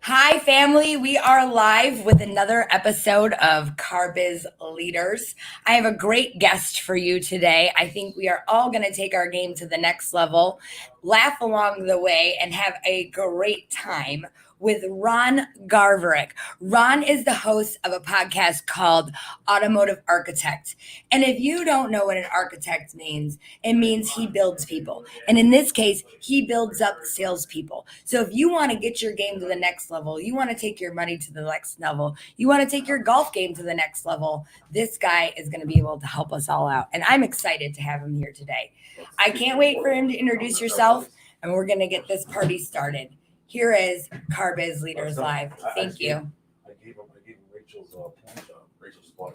Hi, family. We are live with another episode of Biz Leaders. I have a great guest for you today. I think we are all going to take our game to the next level, laugh along the way, and have a great time with Ron Garverick. Ron is the host of a podcast called Automotive Architect. And if you don't know what an architect means, it means he builds people. And in this case, he builds up salespeople. So if you want to get your game to the next level, you want to take your money to the next level, you want to take your golf game to the next level, this guy is going to be able to help us all out. And I'm excited to have him here today. I can't wait for him to introduce yourself, and we're going to get this party started. Here is Biz Leaders Live. Thank you. I gave him Rachel's point job. Rachel's spot.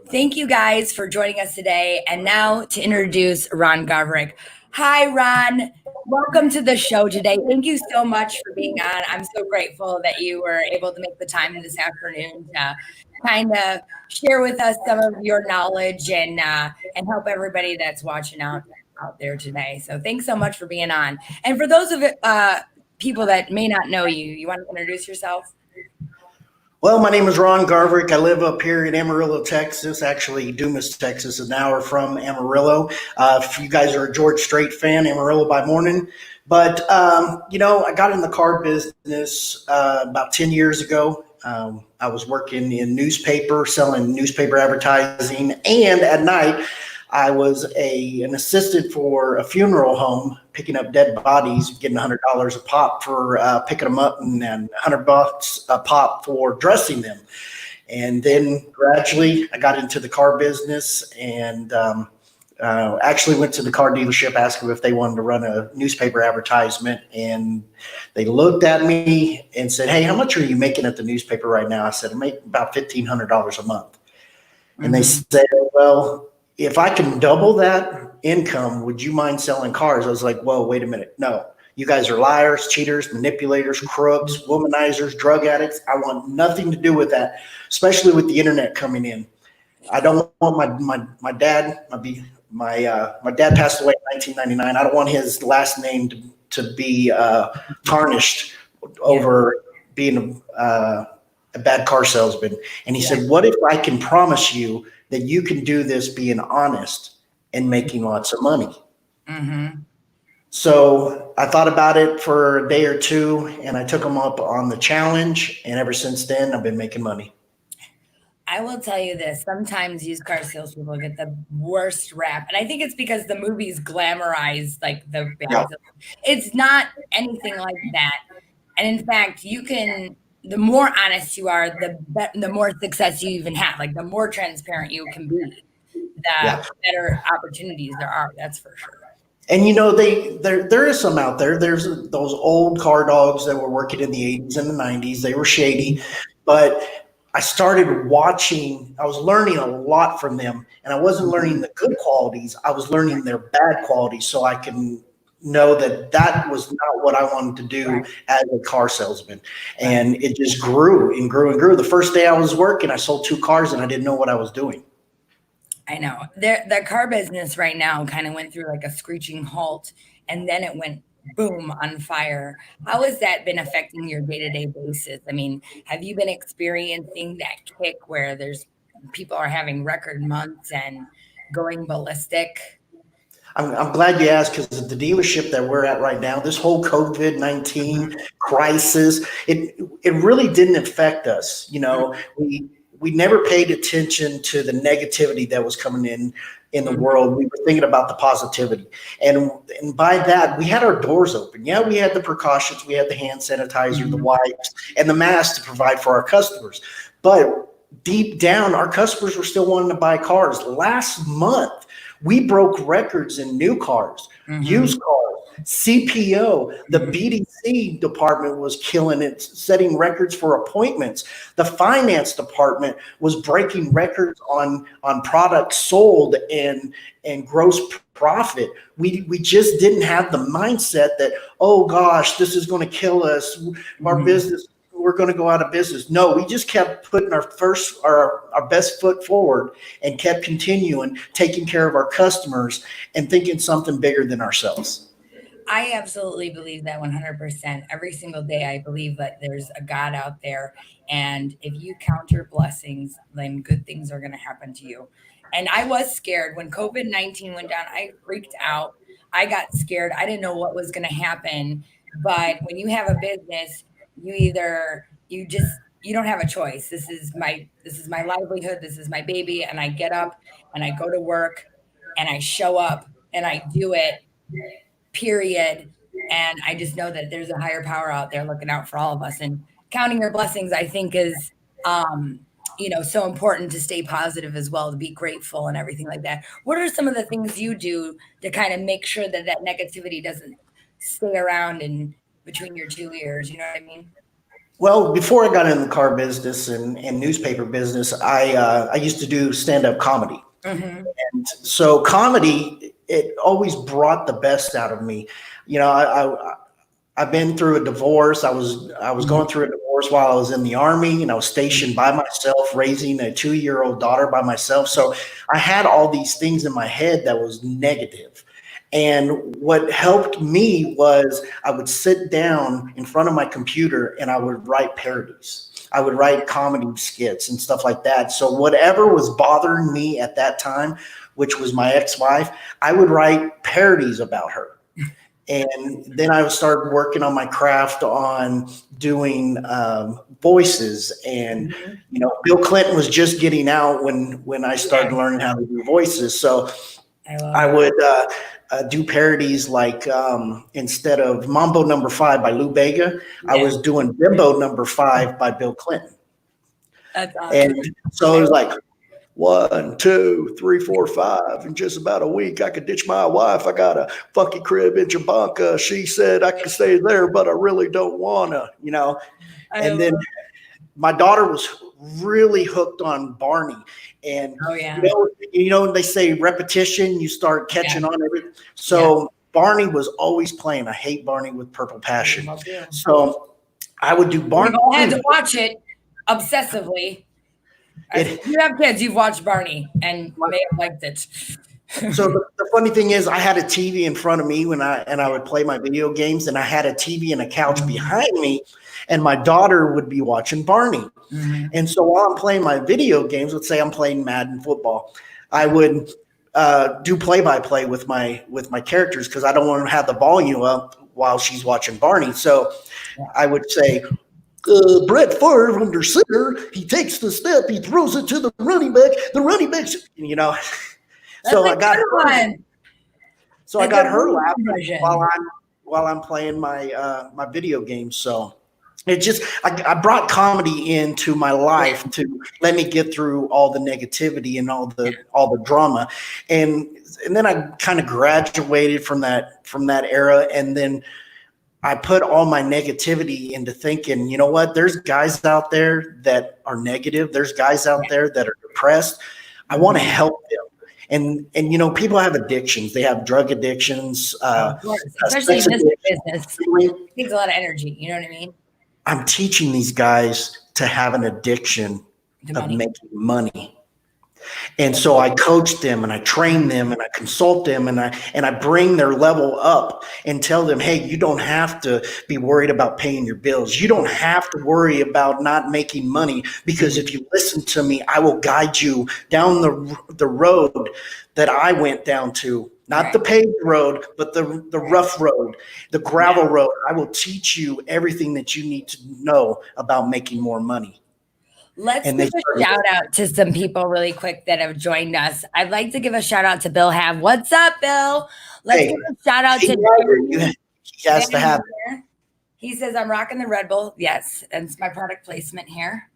Thank you guys for joining us today. And now to introduce Ron Garverick. Hi, Ron. Welcome to the show today. Thank you so much for being on. I'm so grateful that you were able to make the time this afternoon to kind of share with us some of your knowledge and help everybody that's watching out there today. So thanks so much for being on. And for those of people that may not know you, you want to introduce yourself? Well, my name is Ron Garverick. I live up here in Amarillo, Texas, actually Dumas, Texas, an hour from Amarillo. If you guys are a George Strait fan, Amarillo by morning. But, I got in the car business about 10 years ago. I was working in newspaper, selling newspaper advertising, and at night I was an assistant for a funeral home, picking up dead bodies, getting $100 a pop for picking them up, and then $100 a pop for dressing them. And then gradually I got into the car business and actually went to the car dealership, asked them if they wanted to run a newspaper advertisement. And they looked at me and said, "Hey, how much are you making at the newspaper right now?" I said, "I make about $1,500 a month." Mm-hmm. And they said, "Well, if I can double that income, would you mind selling cars?" I was like, "Whoa, wait a minute. No, you guys are liars, cheaters, manipulators, crooks, womanizers, drug addicts. I want nothing to do with that, especially with the internet coming in. I don't want my dad, my dad passed away in 1999. I don't want his last name to be tarnished over being a bad car salesman." And he said, "What if I can promise you that you can do this being honest and making lots of money?" Mm-hmm. So I thought about it for a day or two, and I took him up on the challenge. And ever since then, I've been making money. I will tell you this. Sometimes used car salespeople get the worst rap. And I think it's because the movies glamorize like the bad. It's not anything like that. And in fact, the more honest you are, the more success you even have. Like the more transparent you can be, the better opportunities there are. That's for sure. And there is some out there. There's those old car dogs that were working in the 80s and the 90s. They were shady, but I started watching. I was learning a lot from them, and I wasn't learning the good qualities. I was learning their bad qualities, so I can know that was not what I wanted to do as a car salesman. And it just grew and grew and grew. The first day I was working, I sold 2 cars and I didn't know what I was doing. I know. The car business right now kind of went through like a screeching halt, and then it went boom on fire. How has that been affecting your day-to-day basis? I mean, have you been experiencing that kick where people are having record months and going ballistic? I'm glad you asked, because the dealership that we're at right now, this whole COVID-19 crisis, it really didn't affect us. We never paid attention to the negativity that was coming in the world. We were thinking about the positivity. And by that, we had our doors open. Yeah, we had the precautions. We had the hand sanitizer, the wipes, and the masks to provide for our customers. But deep down, our customers were still wanting to buy cars. Last month, we broke records in new cars, used cars. CPO, the BDC department was killing it, setting records for appointments. The finance department was breaking records on products sold and gross profit. We just didn't have the mindset that, oh gosh, this is going to kill us. Our business, we're going to go out of business. No, we just kept putting our best foot forward and kept continuing taking care of our customers and thinking something bigger than ourselves. I absolutely believe that 100%. Every single day, I believe that there's a God out there. And if you count your blessings, then good things are going to happen to you. And I was scared when COVID-19 went down. I freaked out. I got scared. I didn't know what was going to happen. But when you have a business, you don't have a choice. This is my livelihood. This is my baby. And I get up and I go to work and I show up and I do it, period. And I just know that there's a higher power out there looking out for all of us, and counting your blessings, I think, is so important to stay positive as well, to be grateful and everything like that. What are some of the things you do to kind of make sure that negativity doesn't stay around in between your two ears? You know what I mean? Well, before I got in the car business and newspaper business, I used to do stand-up comedy. And so comedy, it always brought the best out of me. I've been through a divorce. I was going through a divorce while I was in the Army, and I was stationed by myself, raising a 2-year-old daughter by myself. So I had all these things in my head that was negative. And what helped me was I would sit down in front of my computer and I would write parodies. I would write comedy skits and stuff like that. So whatever was bothering me at that time, which was my ex-wife, I would write parodies about her. And then I would start working on my craft on doing voices. And, Bill Clinton was just getting out when I started learning how to do voices. So I would do parodies like instead of Mambo Number 5 by Lou Bega, I was doing Bimbo Number 5 by Bill Clinton. That's awesome. And so it was like 1, 2, 3, 4, 5. In just about a week, I could ditch my wife. I got a funky crib in Jabanka. She said I could stay there, but I really don't wanna, And then my daughter was really hooked on Barney. And they say repetition, you start catching on everything. So Barney was always playing. I hate Barney with purple passion. So I would do Barney. We've all had to watch it obsessively. If you have kids, you've watched Barney and may have liked it. So the funny thing is, I had a TV in front of me when I would play my video games, and I had a TV and a couch behind me, and my daughter would be watching Barney. And so while I'm playing my video games, let's say I'm playing Madden football, I would do play-by-play with my characters because I don't want to have the volume up while she's watching Barney. So I would say, Brett Favre under center, he takes the step, he throws it to the running back. The running back's, So I got her. So I got her laughing while I'm playing my video games. So it just I brought comedy into my life to let me get through all the negativity and all the drama, and then I kind of graduated from that era, and then I put all my negativity into thinking, you know what? There's guys out there that are negative. There's guys out there that are depressed. I want to help them. And people have addictions. They have drug addictions. Especially in this business. It takes a lot of energy. You know what I mean? I'm teaching these guys to have an addiction of making money. And so I coach them and I train them and I consult them and I bring their level up and tell them, hey, you don't have to be worried about paying your bills. You don't have to worry about not making money, because if you listen to me, I will guide you down the road that I went down to. Not the paved road, but the rough road, the gravel road. I will teach you everything that you need to know about making more money. Let's give a shout out to some people really quick that have joined us. I'd like to give a shout out to Bill Have. What's up, Bill? Let's give a shout out to he has to have it. He says, I'm rocking the Red Bull. Yes, that's my product placement here.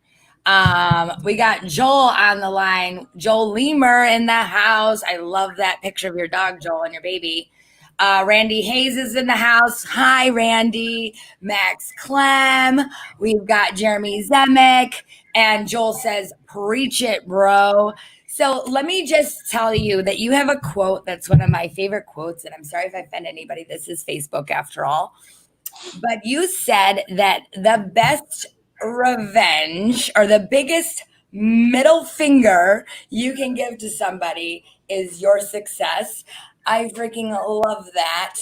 We got Joel on the line. Joel Leamer in the house. I love that picture of your dog, Joel, and your baby. Randy Hayes is in the house. Hi, Randy. Max Clem. We've got Jeremy Zemek. And Joel says, preach it, bro. So let me just tell you that you have a quote that's one of my favorite quotes. And I'm sorry if I offend anybody. This is Facebook after all. But you said that the best revenge or the biggest middle finger you can give to somebody is your success. I freaking love that.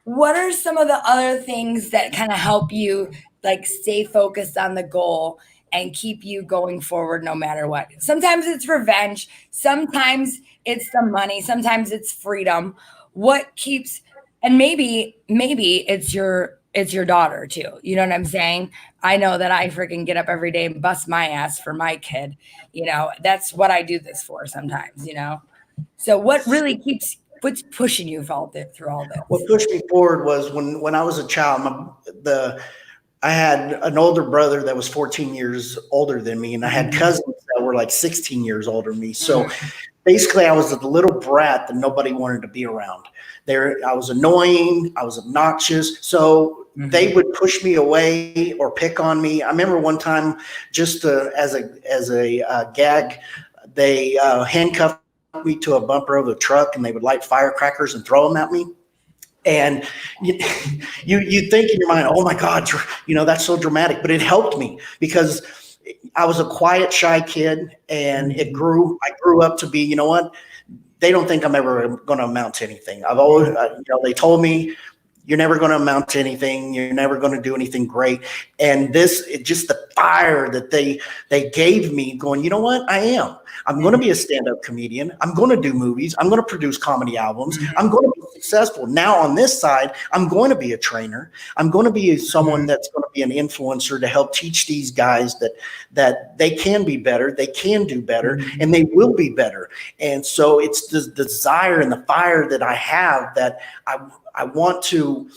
What are some of the other things that kind of help you like stay focused on the goal and keep you going forward no matter what? Sometimes it's revenge, sometimes it's the money, sometimes it's freedom. What keeps and maybe it's your daughter too. You know what I'm saying? I know that I freaking get up every day and bust my ass for my kid. You know, that's what I do this for sometimes, you know. So what really keeps what's pushing you through all this? What pushed me forward was when I was a child, I had an older brother that was 14 years older than me, and I had cousins that were like 16 years older than me. So basically, I was the little brat that nobody wanted to be around. I was annoying, I was obnoxious, so they would push me away or pick on me. I remember one time, just as a gag, they handcuffed me to a bumper of the truck, and they would light firecrackers and throw them at me. And you think in your mind, oh my God, you know, that's so dramatic, but it helped me because I was a quiet, shy kid, and I grew up to be, you know what? They don't think I'm ever going to amount to anything. I've always, they told me, you're never going to amount to anything. You're never going to do anything great. And just the fire that they gave me going, you know what? I am. I'm going to be a stand-up comedian. I'm going to do movies. I'm going to produce comedy albums. I'm going to be successful. Now on this side, I'm going to be a trainer. I'm going to be someone that's going to be an influencer to help teach these guys that they can be better, they can do better, and they will be better. And so it's the desire and the fire that I have that I want to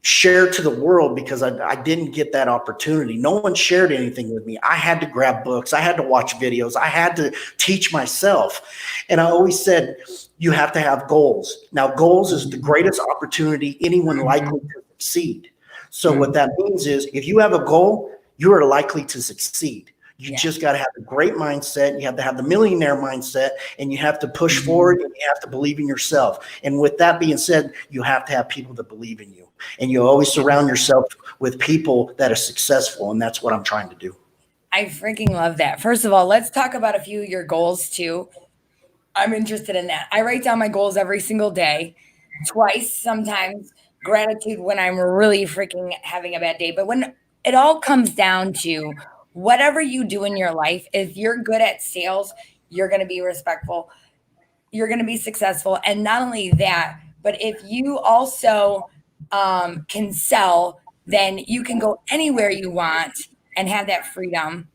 share to the world because I didn't get that opportunity. No one shared anything with me. I had to grab books. I had to watch videos. I had to teach myself. And I always said, you have to have goals. Now, goals is the greatest opportunity anyone likely to succeed. So what that means is if you have a goal, you are likely to succeed. You just got to have a great mindset. You have to have the millionaire mindset, and you have to push forward, and you have to believe in yourself. And with that being said, you have to have people that believe in you. And you always surround yourself with people that are successful. And that's what I'm trying to do. I freaking love that. First of all, let's talk about a few of your goals too. I'm interested in that. I write down my goals every single day, twice, sometimes gratitude when I'm really freaking having a bad day. But when it all comes down to whatever you do in your life, if you're good at sales, you're going to be respectful. You're going to be successful. And not only that, but if you also can sell, then you can go anywhere you want and have that freedom.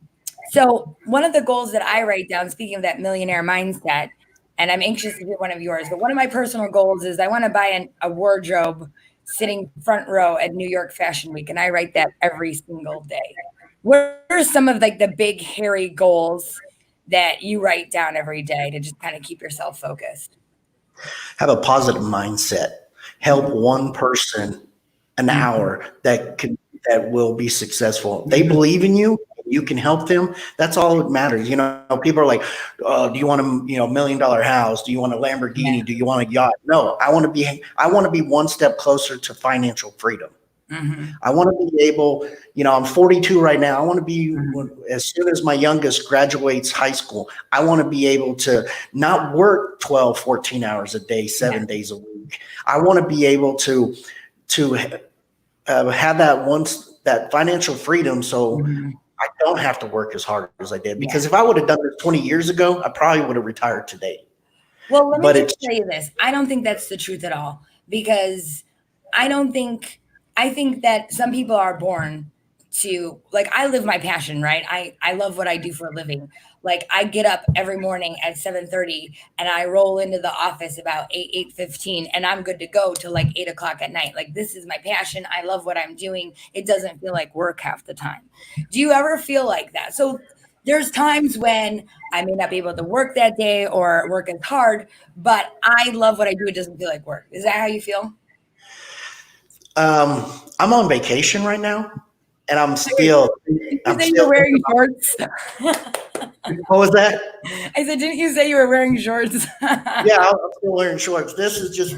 So one of the goals that I write down, speaking of that millionaire mindset, and I'm anxious to hear one of yours, but one of my personal goals is I want to buy a wardrobe sitting front row at New York Fashion Week. And I write that every single day. What are some of like the big hairy goals that you write down every day to just kind of keep yourself focused? Have a positive mindset. Help one person an hour that will be successful. They believe in you. You can help them. That's all that matters. You know, people are like, do you want a $1 million house? Do you want a Lamborghini? Do you want a yacht? No, I want to be one step closer to financial freedom. I want to be able, I'm 42 right now. I want to be, as soon as my youngest graduates high school, I want to be able to not work 12, 14 hours a day, 7 days a week. I want to be able to have that financial freedom. So I don't have to work as hard as I did, because if I would have done this 20 years ago, I probably would have retired today. Well, let me just tell you this. I don't think that's the truth at all, because I think that some people are born to, like, I live my passion, right? I love what I do for a living. Like, I get up every morning at 7:30 and I roll into the office about 8:15, and I'm good to go till like 8 o'clock at night. Like, this is my passion. I love what I'm doing. It doesn't feel like work half the time. Do you ever feel like that? So there's times when I may not be able to work that day or work as hard, but I love what I do. It doesn't feel like work. Is that how you feel? I'm on vacation right now, and I'm Didn't you say you were wearing shorts? What was that? I said, didn't you say you were wearing shorts? Yeah, I'm still wearing shorts. This is just,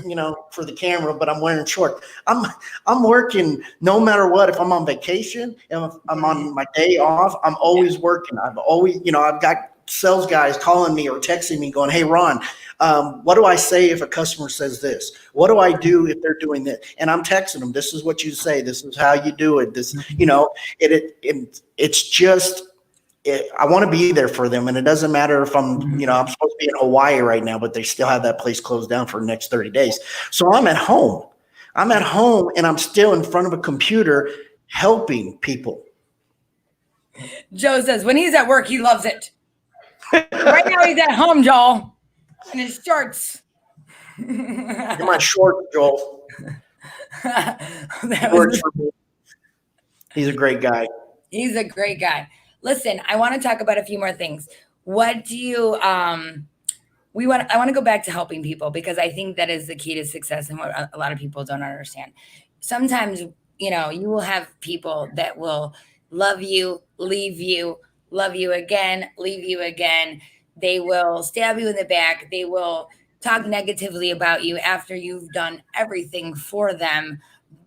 for the camera, but I'm wearing shorts. I'm working no matter what. If I'm on vacation and if I'm on my day off, I'm always working. I've always, I've got sales guys calling me or texting me going, "Hey, Ron, what do I say if a customer says this? What do I do if they're doing this?" And I'm texting them, "This is what you say. This is how you do it. This, it's just, I want to be there for them. And it doesn't matter if I'm supposed to be in Hawaii right now, but they still have that place closed down for the next 30 days. So I'm at home. And I'm still in front of a computer helping people." Joe says, when he's at work, he loves it. Right now he's at home, Joel, in his shorts. You're my short, Joel. Works for me. He's a great guy. He's a great guy. Listen, I want to talk about a few more things. What do you I want to go back to helping people, because I think that is the key to success and what a lot of people don't understand. Sometimes, you will have people that will love you, leave you, love you again, leave you again. They will stab you in the back. They will talk negatively about you after you've done everything for them.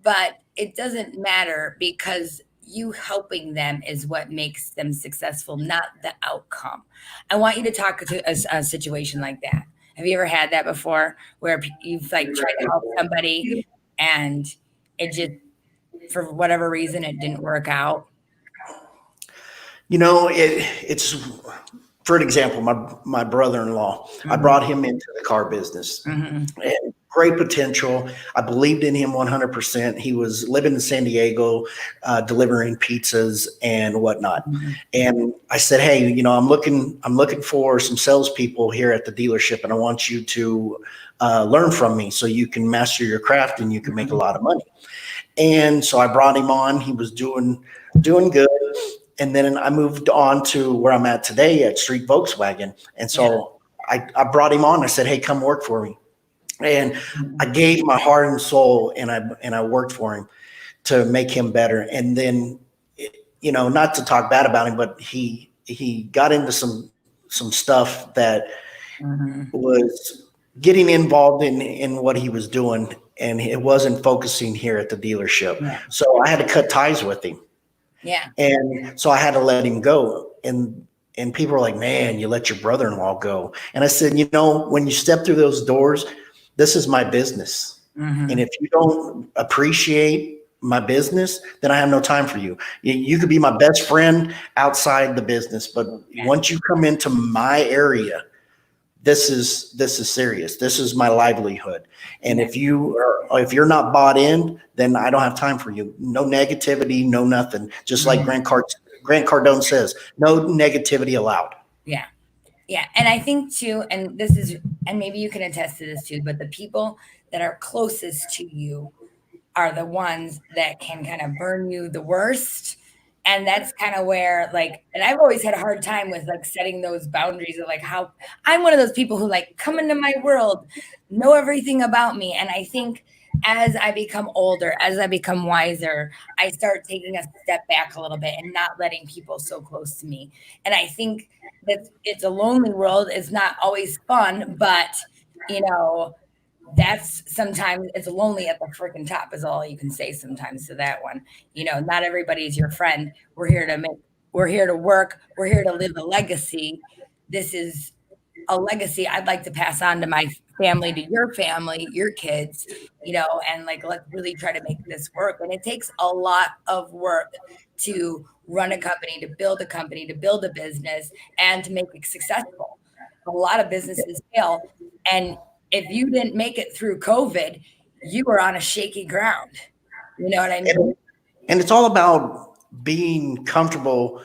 But it doesn't matter, because you helping them is what makes them successful, not the outcome. I want you to talk to a situation like that. Have you ever had that before, where you've tried to help somebody and it just, for whatever reason, it didn't work out? It's, for an example, my brother-in-law, I brought him into the car business. And great potential. I believed in him 100%. He was living in San Diego, delivering pizzas and whatnot. And I said, "Hey, I'm looking for some salespeople here at the dealership, and I want you to learn from me so you can master your craft and you can make a lot of money." And so I brought him on. He was doing good. And then I moved on to where I'm at today at Street Volkswagen. And so I brought him on. I said, "Hey, come work for me." And I gave my heart and soul, and I worked for him to make him better. And then, not to talk bad about him, but he got into some stuff that was getting involved in what he was doing, and it wasn't focusing here at the dealership. Yeah. So I had to cut ties with him. Yeah. And so I had to let him go. And people were like, "Man, you let your brother-in-law go." And I said, when you step through those doors, this is my business. And if you don't appreciate my business, then I have no time for you. You could be my best friend outside the business, but once you come into my area, this is serious. This is my livelihood. And if you're not bought in, then I don't have time for you. No negativity, no nothing. Just like Grant Cardone says, no negativity allowed. Yeah. Yeah. And I think too, and maybe you can attest to this too, but the people that are closest to you are the ones that can kind of burn you the worst. And that's kind of where, and I've always had a hard time with setting those boundaries of how I'm one of those people who come into my world, know everything about me. And I think as I become older, as I become wiser, I start taking a step back a little bit and not letting people so close to me. And I think that it's a lonely world. It's not always fun, but that's sometimes it's lonely at the freaking top is all you can say sometimes to that one. Not everybody is your friend. We're here to work. We're here to live a legacy. This is a legacy I'd like to pass on to my family, to your family, your kids, and let's really try to make this work. And it takes a lot of work to run a company, to build a business, and to make it successful. A lot of businesses fail. And if you didn't make it through COVID, you were on a shaky ground. You know what I mean? And it's all about being comfortable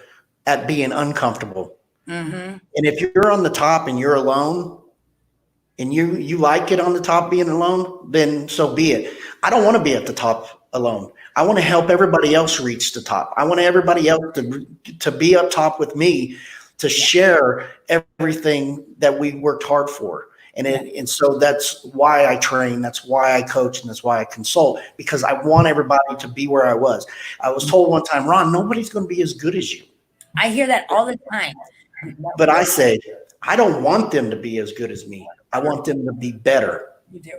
at being uncomfortable. And if you're on the top and you're alone and you like it on the top being alone, then so be it. I don't want to be at the top alone. I want to help everybody else reach the top. I want everybody else to be up top with me to share everything that we worked hard for. And so that's why I train, that's why I coach, and that's why I consult, because I want everybody to be where I was. I was told one time, Ron, nobody's going to be as good as you. I hear that all the time. But I say, I don't want them to be as good as me. I want them to be better. You do.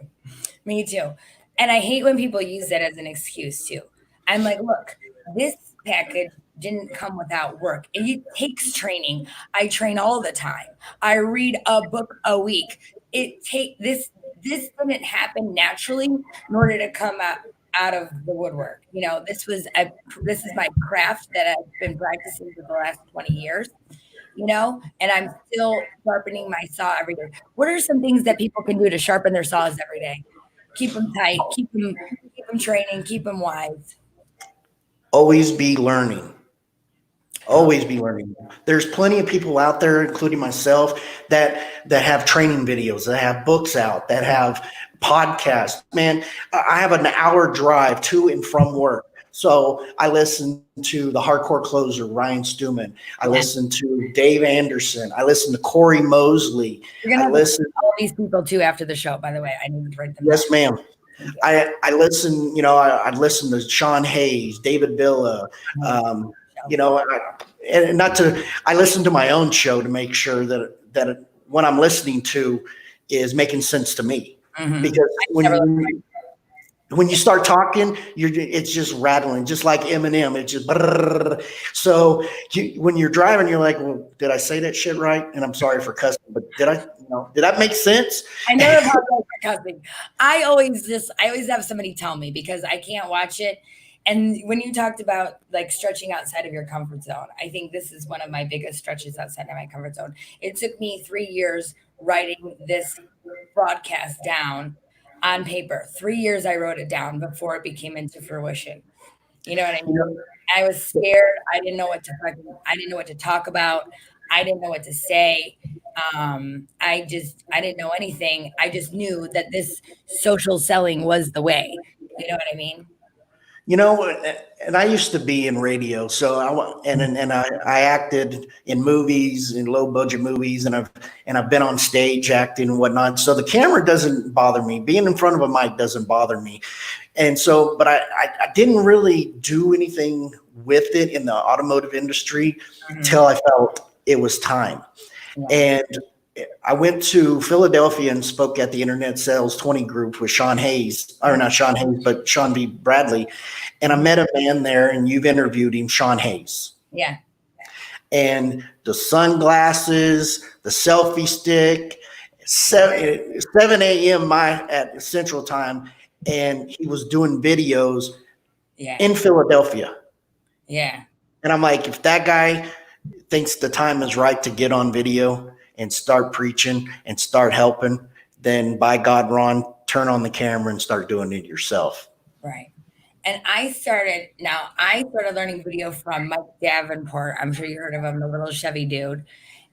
Me too. And I hate when people use that as an excuse too. I'm like, look, this package didn't come without work. It takes training. I train all the time. I read a book a week. This didn't happen naturally in order to come out of the woodwork. This is my craft that I've been practicing for the last 20 years. And I'm still sharpening my saw every day. What are some things that people can do to sharpen their saws every day? Keep them tight, keep them training, keep them wise. Always be learning. Always be learning. There's plenty of people out there, including myself, that have training videos, that have books out, that have podcasts. Man, I have an hour drive to and from work. So I listen to the Hardcore Closer, Ryan Stewman. I listen to Dave Anderson. I listen to Corey Mosley. You're going to listen to all these people too after the show, by the way. I need to write them down. Yes, ma'am. I listen, I listen to Sean Hayes, David Villa, I listen to my own show to make sure that what I'm listening to is making sense to me. Mm-hmm. Because when you start talking, it's just rattling, just like Eminem. It's just brrr. So when you're driving, you're like, well, did I say that shit right? And I'm sorry for cussing, but did that make sense? I never apologize for cussing. I always have somebody tell me because I can't watch it. And when you talked about like stretching outside of your comfort zone, I think this is one of my biggest stretches outside of my comfort zone. It took me 3 years writing this broadcast down on paper. 3 years I wrote it down before it became into fruition. You know what I mean? I was scared. I didn't know what to talk about. I didn't know what to say. I didn't know anything. I just knew that this social selling was the way. You know what I mean? And I used to be in radio, so I acted in movies, in low budget movies, and I've been on stage acting and whatnot. So the camera doesn't bother me. Being in front of a mic doesn't bother me. And so, but I didn't really do anything with it in the automotive industry until I felt it was time. Yeah. And I went to Philadelphia and spoke at the Internet Sales 20 group with Sean Hayes, or not Sean Hayes, but Sean B. Bradley. And I met a man there, and you've interviewed him, Sean Hayes. Yeah. And the sunglasses, the selfie stick, 7 a.m. at Central Time, and he was doing videos in Philadelphia. Yeah. And I'm like, if that guy thinks the time is right to get on video and start preaching and start helping, then by God, Ron, turn on the camera and start doing it yourself. Right. And I started learning video from Mike Davenport. I'm sure you heard of him, the little Chevy dude.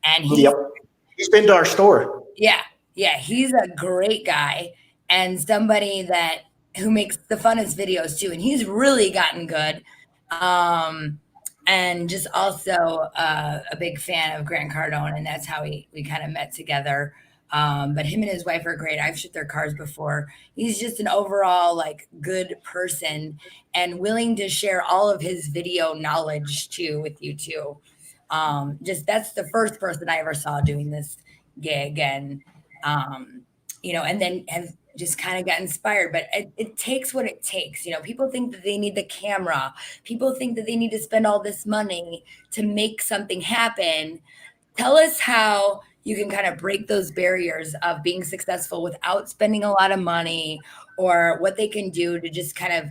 And he's been to our store. Yeah. Yeah. He's a great guy and somebody who makes the funnest videos too. And he's really gotten good. And just also a big fan of Grant Cardone, and that's how we kind of met together. But him and his wife are great. I've shipped their cars before. He's just an overall like good person and willing to share all of his video knowledge too with you too. That's the first person I ever saw doing this gig, and and then have just kind of got inspired, but it takes what it takes. People think that they need the camera. People think that they need to spend all this money to make something happen. Tell us how you can kind of break those barriers of being successful without spending a lot of money, or what they can do to just kind of,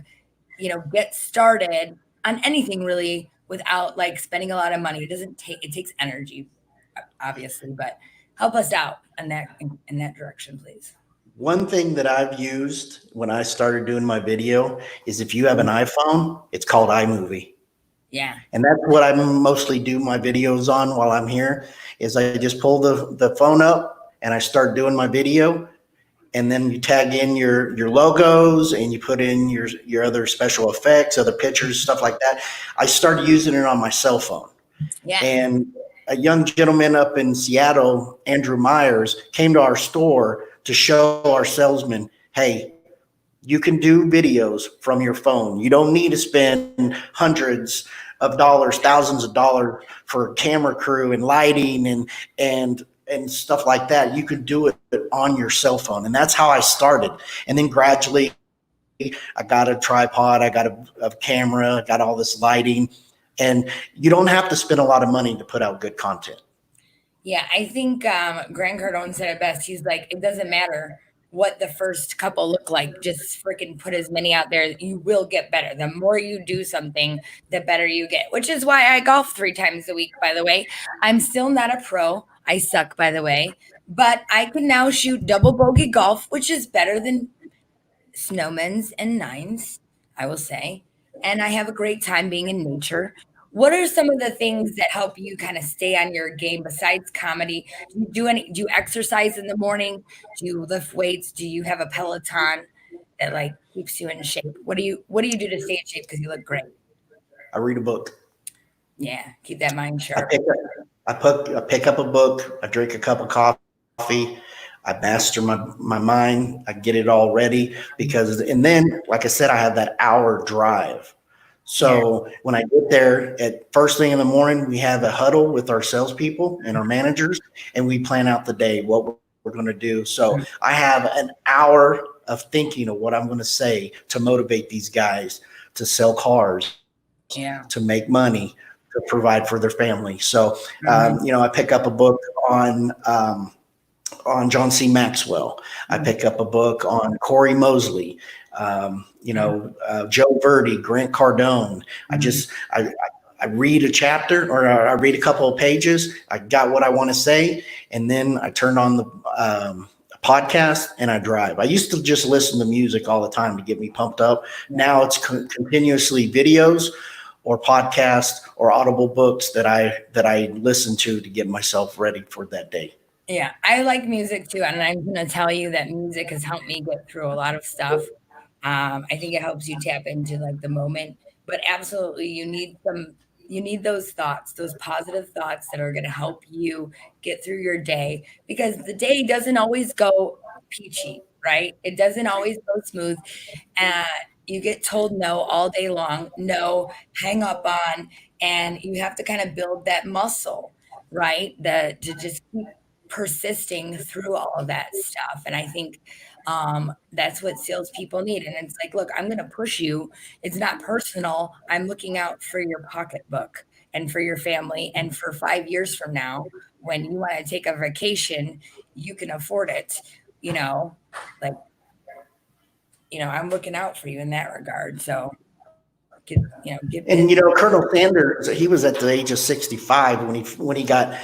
get started on anything really without like spending a lot of money. It takes energy, obviously, but help us out in that direction, please. One thing that I've used when I started doing my video is if you have an iPhone, it's called iMovie. Yeah. And that's what I mostly do my videos on while I'm here, is I just pull the phone up and I start doing my video, and then you tag in your logos and you put in your other special effects, other pictures, stuff like that. I started using it on my cell phone. Yeah. And a young gentleman up in Seattle, Andrew Myers, came to our store to show our salesmen, hey, you can do videos from your phone. You don't need to spend hundreds of dollars, thousands of dollars for camera crew and lighting and stuff like that. You can do it on your cell phone. And that's how I started. And then gradually I got a tripod, I got a camera, I got all this lighting. And you don't have to spend a lot of money to put out good content. Yeah, I think Grant Cardone said it best. He's like, it doesn't matter what the first couple look like. Just freaking put as many out there. You will get better. The more you do something, the better you get, which is why I golf 3 times a week, by the way. I'm still not a pro. I suck, by the way. But I can now shoot double bogey golf, which is better than snowmen's and nines, I will say. And I have a great time being in nature. What are some of the things that help you kind of stay on your game besides comedy? Do you exercise in the morning? Do you lift weights? Do you have a Peloton that like keeps you in shape? What do you do to stay in shape? Because you look great. I read a book. Yeah, keep that mind sharp. I pick up a book. I drink a cup of coffee. I master my mind. I get it all ready and then, like I said, I have that hour drive. So when I get there at first thing in the morning, we have a huddle with our salespeople and our managers, and we plan out the day, what we're going to do. So I have an hour of thinking of what I'm going to say to motivate these guys to sell cars, to make money, to provide for their family. So, I pick up a book on John C. Maxwell. I pick up a book on Corey Mosley, Joe Verdi, Grant Cardone. I read a chapter or I read a couple of pages. I got what I want to say. And then I turn on the podcast and I drive. I used to just listen to music all the time to get me pumped up. Now it's continuously videos or podcasts or audible books that I listen to get myself ready for that day. Yeah, I like music too. And I'm going to tell you that music has helped me get through a lot of stuff. I think it helps you tap into like the moment, but absolutely you need those thoughts, those positive thoughts that are going to help you get through your day, because the day doesn't always go peachy, right? It doesn't always go smooth. You get told no all day long, no, hang up on, and you have to kind of build that muscle, right? To just keep persisting through all of that stuff. And I think that's what salespeople need. And it's like, look, I'm going to push you. It's not personal. I'm looking out for your pocketbook and for your family. And for 5 years from now, when you want to take a vacation, you can afford it. I'm looking out for you in that regard. So, Colonel Sanders, he was at the age of 65 when he got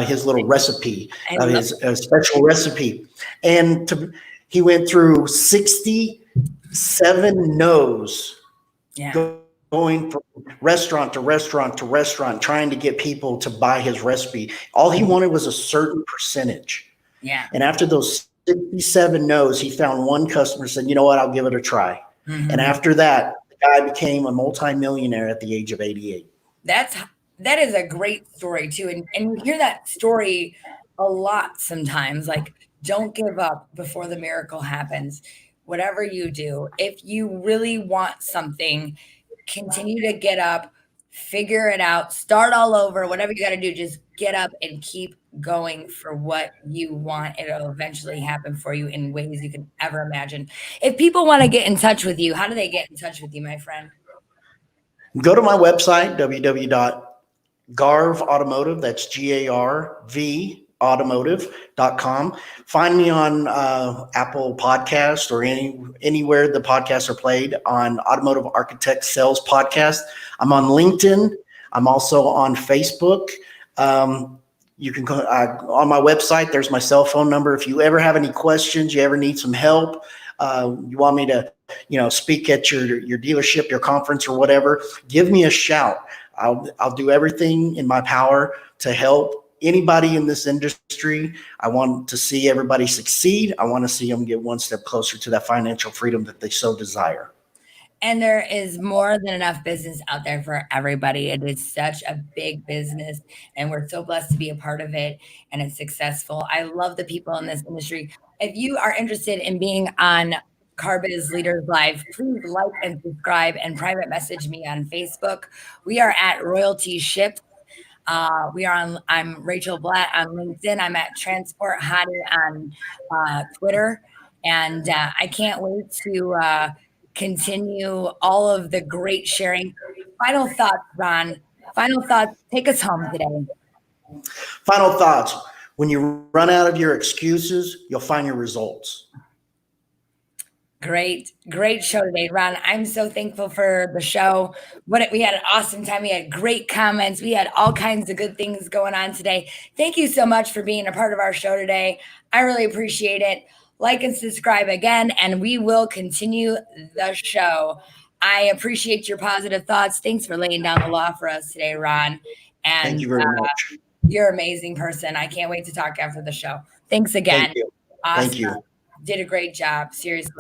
his little recipe, his special recipe, and he went through 67 no's, going from restaurant to restaurant to restaurant, trying to get people to buy his recipe. All he wanted was a certain percentage. Yeah. And after those 67 no's, he found one customer, said, you know what, I'll give it a try. Mm-hmm. And after that, the guy became a multimillionaire at the age of 88. That is a great story too. And you hear that story a lot sometimes, like, don't give up before the miracle happens. Whatever you do, if you really want something, continue to get up, figure it out, start all over, whatever you got to do, just get up and keep going for what you want. It'll eventually happen for you in ways you can ever imagine. If people want to get in touch with you, how do they get in touch with you, my friend? Go to my website, www.garvautomotive, that's GARV automotive.com. Find me on Apple Podcast or anywhere the podcasts are played, on Automotive Architect Sales Podcast. I'm on LinkedIn. I'm also on Facebook. You can go on my website. There's my cell phone number. If you ever have any questions, you ever need some help, you want me to, speak at your dealership, your conference or whatever, give me a shout. I'll do everything in my power to help anybody in this industry. I want to see everybody succeed. I want to see them get one step closer to that financial freedom that they so desire. And there is more than enough business out there for everybody. It is such a big business, and we're so blessed to be a part of it, and it's successful. I love the people in this industry. If you are interested in being on Carbiz Leaders Live, please like and subscribe and private message me on Facebook. We are at Royalty Ships. I'm Rachel Blatt on LinkedIn. I'm at Transport Hottie on Twitter. And I can't wait to continue all of the great sharing. Final thoughts, Ron. Final thoughts. Take us home today. Final thoughts. When you run out of your excuses, you'll find your results. Great show today, Ron. I'm so thankful for the show. We had an awesome time. We had great comments. We had all kinds of good things going on today. Thank you so much for being a part of our show today. I really appreciate it. Like and subscribe again, and we will continue the show. I appreciate your positive thoughts. Thanks for laying down the law for us today, Ron. And Thank you very much. You're an amazing person. I can't wait to talk after the show. Thanks again. Thank you. Awesome. Thank you. Did a great job. Seriously.